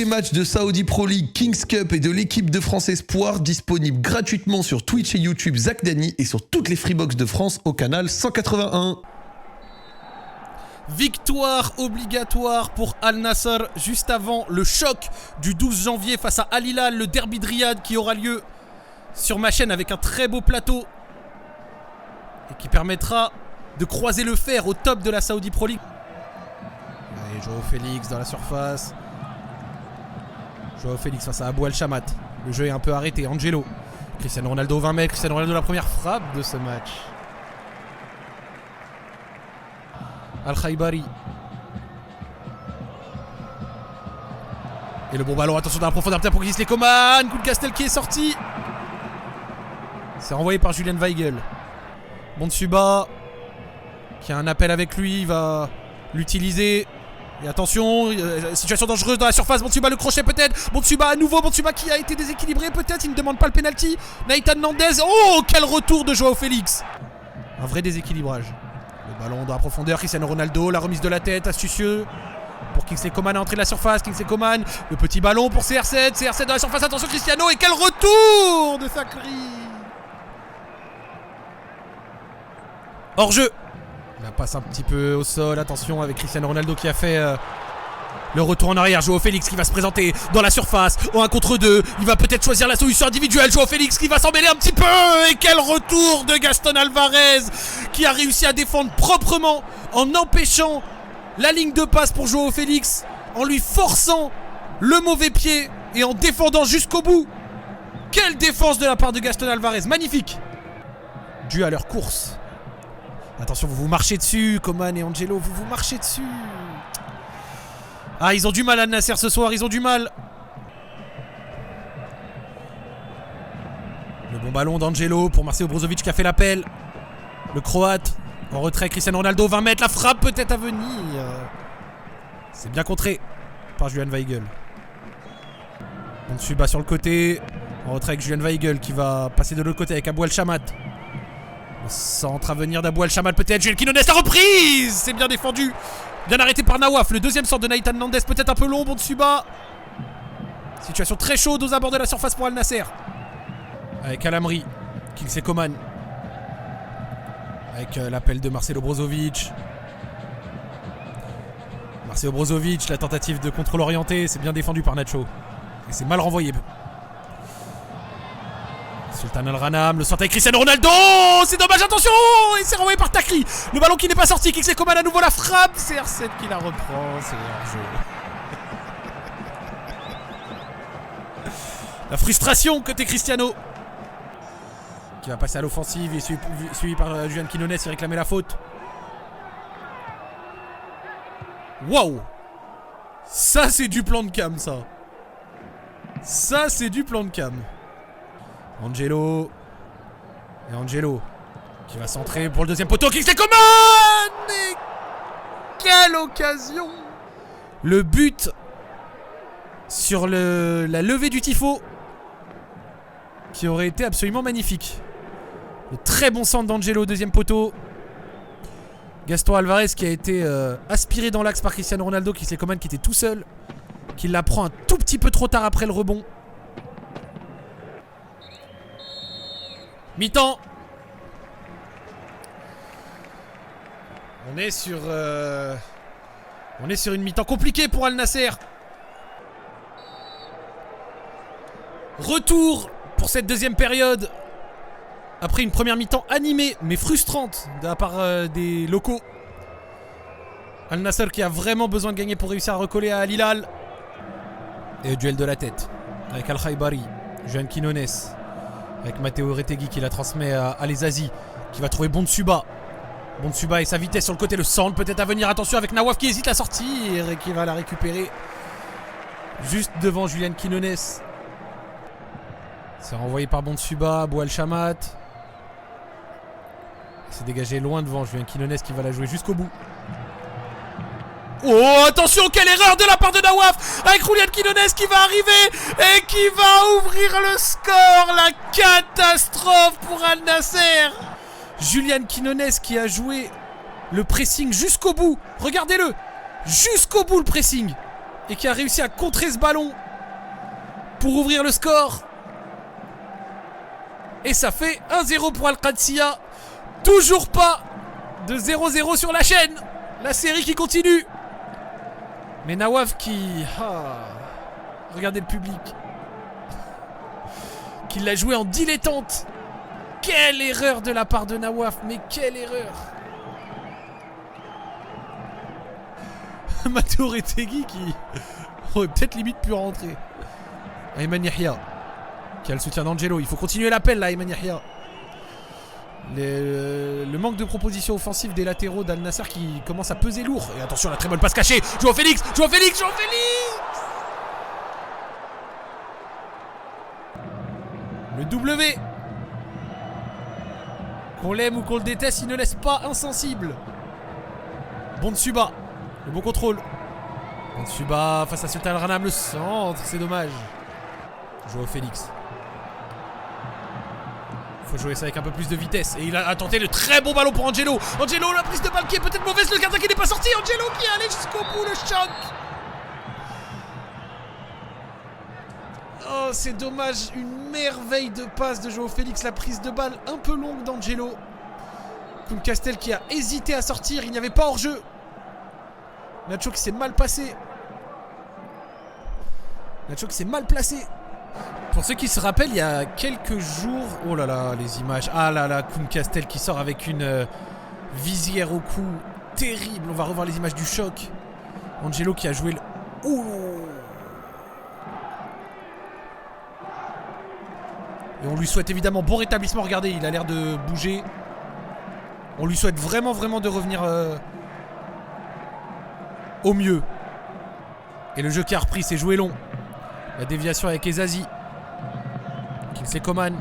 matchs de Saudi Pro League, Kings Cup et de l'équipe de France Espoir disponibles gratuitement sur Twitch et YouTube Zach Dany et sur toutes les Freebox de France au canal 181. Victoire obligatoire pour Al Nassr juste avant le choc du 12 janvier face à Al Hilal, le derby de Riyad qui aura lieu sur ma chaîne avec un très beau plateau et qui permettra de croiser le fer au top de la Saudi Pro League. Allez, Joao Félix dans la surface. Joao Félix face à Abou Al-Shamat. Le jeu est un peu arrêté. Angelo. Cristiano Ronaldo 20 mètres. Cristiano Ronaldo la première frappe de ce match. Al-Khaibari. Et le bon ballon, attention dans la profondeur pour Kingsley Coman. Coup de Castel qui est sorti. C'est renvoyé par Julian Weigl. Bonsuba qui a un appel avec lui, il va l'utiliser. Et attention, situation dangereuse dans la surface. Bonsuba le crochet peut-être. Bonsuba à nouveau, Bonsuba qui a été déséquilibré peut-être. Il ne demande pas le penalty. Nathan Nandez. Oh, quel retour de Joao Félix. Un vrai déséquilibrage. Le ballon dans la profondeur, Cristiano Ronaldo, la remise de la tête, astucieux. Pour Kingsley Coman à entrer de la surface, Kingsley Coman. Le petit ballon pour CR7, CR7 dans la surface, attention Cristiano. Et quel retour de Sakri. Hors jeu. La passe un petit peu au sol, attention avec Cristiano Ronaldo qui a fait le retour en arrière. Joao Félix qui va se présenter dans la surface au 1 contre 2. Il va peut-être choisir la solution individuelle. Joao Félix qui va s'en mêler un petit peu. Et quel retour de Gaston Alvarez qui a réussi à défendre proprement en empêchant la ligne de passe pour Joao Félix, en lui forçant le mauvais pied et en défendant jusqu'au bout. Quelle défense de la part de Gaston Alvarez, magnifique. Dû à leur course. Attention, vous marchez dessus, Coman et Angelo, vous marchez dessus. Ah, ils ont du mal à Nasser ce soir, ils ont du mal. Le bon ballon d'Angelo pour Marcelo Brozovic qui a fait l'appel. Le Croate en retrait, Cristiano Ronaldo, 20 mètres, la frappe peut-être à venir. C'est bien contré par Julian Weigl. Bonsuba sur le côté, en retrait avec Julian Weigl qui va passer de l'autre côté avec Abou Al-Shamat. Le centre à venir d'Abou Al-Shamat peut-être. Julian Quinones, la reprise. C'est bien défendu. Bien arrêté par Nawaf. Le deuxième centre de Nathan Nandez peut-être un peu long. Bonsuba. Situation très chaude aux abords de la surface pour Al Nassr. Avec Al-Amri. Kingsley Coman. Avec l'appel de Marcelo Brozovic. Marcelo Brozovic, la tentative de contrôle orienté. C'est bien défendu par Nacho. Et c'est mal renvoyé. Sultan Al-Ranam, le centre avec Cristiano Ronaldo. C'est dommage, attention. Et c'est renvoyé par Takri. Le ballon qui n'est pas sorti. Kingsley Coman à nouveau la frappe. CR7 qui la reprend. C'est hors-jeu. La frustration côté Cristiano. Qui va passer à l'offensive. Et suivi par Julian Quinones. Il réclamait la faute. Waouh. Ça c'est du plan de cam, ça. Ça c'est du plan de cam. Angelo. Et Angelo qui va centrer pour le deuxième poteau. Kingsley Coman. Et quelle occasion. Le but sur la levée du tifo qui aurait été absolument magnifique. Le très bon centre d'Angelo, deuxième poteau. Gaston Alvarez qui a été aspiré dans l'axe par Cristiano Ronaldo. Kingsley Coman qui était tout seul, qui la prend un tout petit peu trop tard après le rebond. Mi-temps. On est sur une mi-temps compliquée pour Al Nassr. Retour pour cette deuxième période. Après une première mi-temps animée mais frustrante de la part des locaux. Al Nassr qui a vraiment besoin de gagner pour réussir à recoller à Al Hilal. Et le duel de la tête avec Al-Khaibari, Juan Quinones. Avec Matteo Retegui qui la transmet à Lezazi. Qui va trouver Bonsuba. Bonsuba et sa vitesse sur le côté. Le centre peut-être à venir. Attention avec Nawaf qui hésite à sortir. Et qui va la récupérer. Juste devant Julian Quinones. C'est renvoyé par Bonsuba. Abou Al-Shamat. C'est dégagé loin devant Julian Quinones qui va la jouer jusqu'au bout. Oh, attention, quelle erreur de la part de Nawaf avec Julian Quinones qui va arriver et qui va ouvrir le score. La catastrophe pour Al Nassr. Julian Quinones qui a joué le pressing jusqu'au bout. Regardez-le. Jusqu'au bout le pressing. et qui a réussi à contrer ce ballon pour ouvrir le score. Et ça fait 1-0 pour Al-Qadsiya. Toujours pas de 0-0 sur la chaîne. La série qui continue. Mais Nawaf qui... regardez le public. Qui l'a joué en dilettante. Quelle erreur de la part de Nawaf. Mais quelle erreur. Matteo Retegui qui aurait peut-être limite pu rentrer. Ayman Yahya qui a le soutien d'Angelo. Il faut continuer l'appel là, Ayman Yahya. Le manque de propositions offensives des latéraux d'Al Nassr qui commence à peser lourd. Et attention, la très bonne passe cachée. Joao Félix. Le W. Qu'on l'aime ou qu'on le déteste, il ne laisse pas insensible. Bonsuba. Le bon contrôle. Bonsuba face à Sultan Al-Ghanam. Le centre, c'est dommage. Joao Félix. Faut jouer ça avec un peu plus de vitesse. Et il a tenté le très bon ballon pour Angelo. Angelo, la prise de balle qui est peut-être mauvaise. Le gardien qui n'est pas sorti. Angelo qui est allé jusqu'au bout. Le choc. Oh, c'est dommage. Une merveille de passe de Joao Félix. La prise de balle un peu longue d'Angelo. Councastel qui a hésité à sortir. Il n'y avait pas hors-jeu. Nacho qui s'est mal passé. Nacho qui s'est mal placé. Pour ceux qui se rappellent, il y a quelques jours... Oh là là, les images. Ah là là, Councastel qui sort avec une visière au cou. Terrible. On va revoir les images du choc. Angelo qui a joué le... Ouh. Et on lui souhaite évidemment bon rétablissement. Regardez, il a l'air de bouger. On lui souhaite vraiment de revenir au mieux. Et le jeu qui a repris, c'est joué long. La déviation avec Ezazi. Kingsley Coman.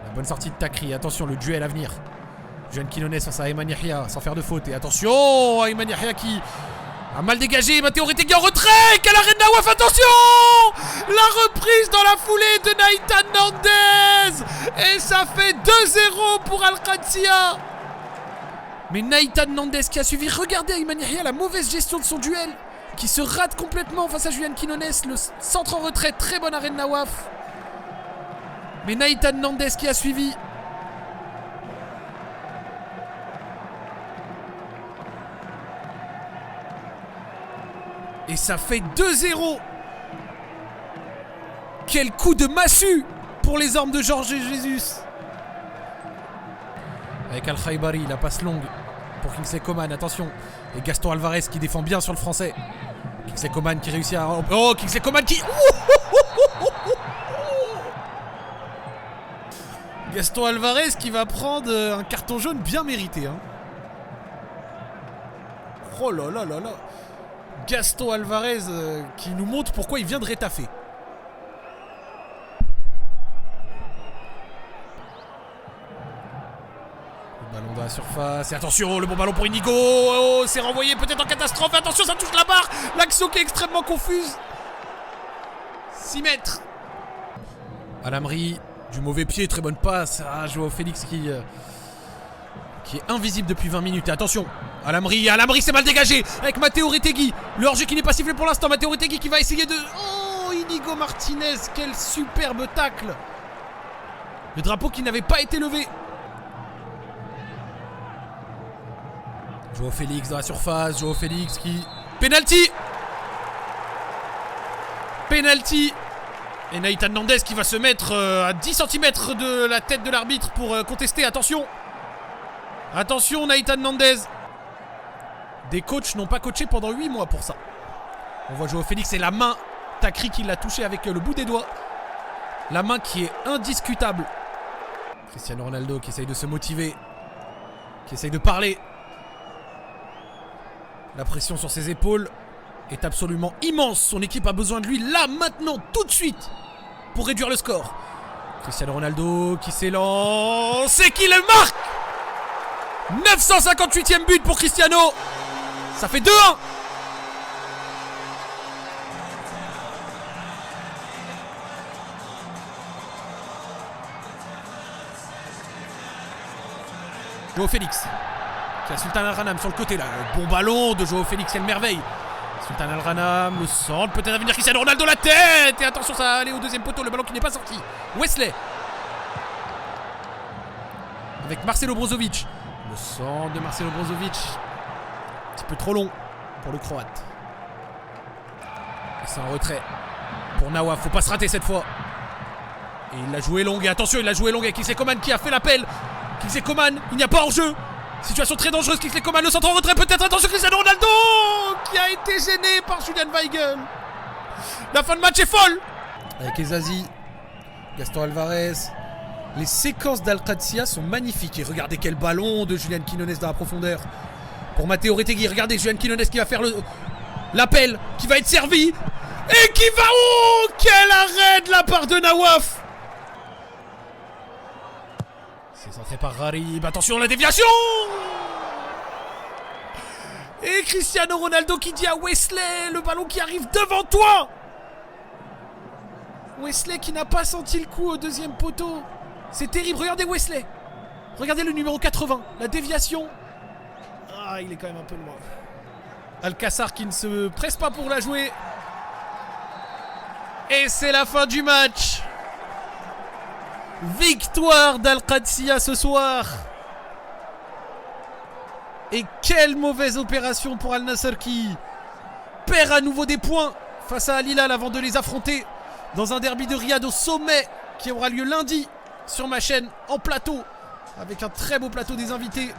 La bonne sortie de Takri. Attention, le duel à venir. Jeune Quinones face à Ayman Yahya sans faire de faute. Et attention, Ayman Yahya qui a mal dégagé. Matteo Retegui en retrait. Quel arrêt de Nawaf. Attention, la reprise dans la foulée de Nahitan Nandez. Et ça fait 2-0 pour Al-Qadsiya. Mais Nahitan Nandez qui a suivi. Regardez Ayman Yahya, la mauvaise gestion de son duel. Qui se rate complètement face à Julian Quinones. Le centre en retrait. Très bon arrêt de Nawaf. Mais Nahitan Nandez qui a suivi. Et ça fait 2-0. Quel coup de massue pour les hommes de Jorge Jesus. Avec Al-Khaibari, la passe longue pour Kingsley Coman. Attention. Et Gaston Alvarez qui défend bien sur le français. Kingsley Coman qui réussit à... Oh, Kingsley Coman qui... Gaston Alvarez qui va prendre un carton jaune bien mérité. Hein. Oh là là là là. Gaston Alvarez qui nous montre pourquoi il vient de rétaffer. Le ballon dans la surface. Et attention, le bon ballon pour Inigo. Oh, c'est renvoyé peut-être en catastrophe. Attention, ça touche la barre. L'action qui est extrêmement confuse. 6 mètres. Alamri, du mauvais pied, très bonne passe. Ah, Joao Félix qui est invisible depuis 20 minutes. Et attention, Alamri c'est mal dégagé avec Matteo Retegui. Le hors-jeu qui n'est pas sifflé pour l'instant. Matteo Retegui qui va essayer de... Oh, Inigo Martinez, quel superbe tacle. Le drapeau qui n'avait pas été levé. Joao Félix dans la surface. Joao Félix qui... Penalty. Et Nahitan Nandez qui va se mettre à 10 cm de la tête de l'arbitre pour contester. Attention. Attention, Nahitan Nandez. Des coachs n'ont pas coaché pendant 8 mois pour ça. On voit Joao Félix et la main. Takri qui l'a touché avec le bout des doigts. La main qui est indiscutable. Cristiano Ronaldo qui essaye de se motiver. Qui essaye de parler. La pression sur ses épaules est absolument immense. Son équipe a besoin de lui là, maintenant, tout de suite, pour réduire le score. Cristiano Ronaldo qui s'élance et qui le marque. 958e but pour Cristiano. Ça fait 2-1. Joao Félix qui a Sultan Al-Ghanam sur le côté là. Bon ballon de Joao Félix, quelle merveille. Sultan Al Ghanam, le centre, peut-être à venir Cristiano Ronaldo, la tête. Et attention, ça va aller au deuxième poteau, le ballon qui n'est pas sorti. Wesley. Avec Marcelo Brozovic. Le centre de Marcelo Brozovic. Un petit peu trop long pour le Croate. Et c'est en retrait pour Nawaf. Faut pas se rater cette fois. Et il l'a joué longue. Et attention, il l'a joué longue avec Kingsley Coman qui a fait l'appel. Kingsley Coman, il n'y a pas hors-jeu. Situation très dangereuse. Kingsley Coman, le centre en retrait peut-être. Attention, Cristiano Ronaldo qui a été gêné par Julian Weigl. La fin de match est folle. Avec Ezazi, Gaston Alvarez. Les séquences d'Al-Qadsia sont magnifiques. Et regardez quel ballon de Julian Quinones dans la profondeur. Pour Matteo Retegui. Regardez Julian Quinones qui va faire l'appel. Qui va être servi. Et qui va... Oh, quel arrêt de la part de Nawaf. C'est centré par Gharib. Attention, la déviation. Et Cristiano Ronaldo qui dit à Wesley, le ballon qui arrive devant toi. Wesley qui n'a pas senti le coup au deuxième poteau. C'est terrible, regardez Wesley. Regardez le numéro 80, la déviation. Ah, il est quand même un peu loin. Alcaçar qui ne se presse pas pour la jouer. Et c'est la fin du match. Victoire d'Al-Qadsia ce soir. Et quelle mauvaise opération pour Al Nassr qui perd à nouveau des points face à Al Hilal avant de les affronter dans un derby de Riyad au sommet qui aura lieu lundi sur ma chaîne en plateau avec un très beau plateau des invités.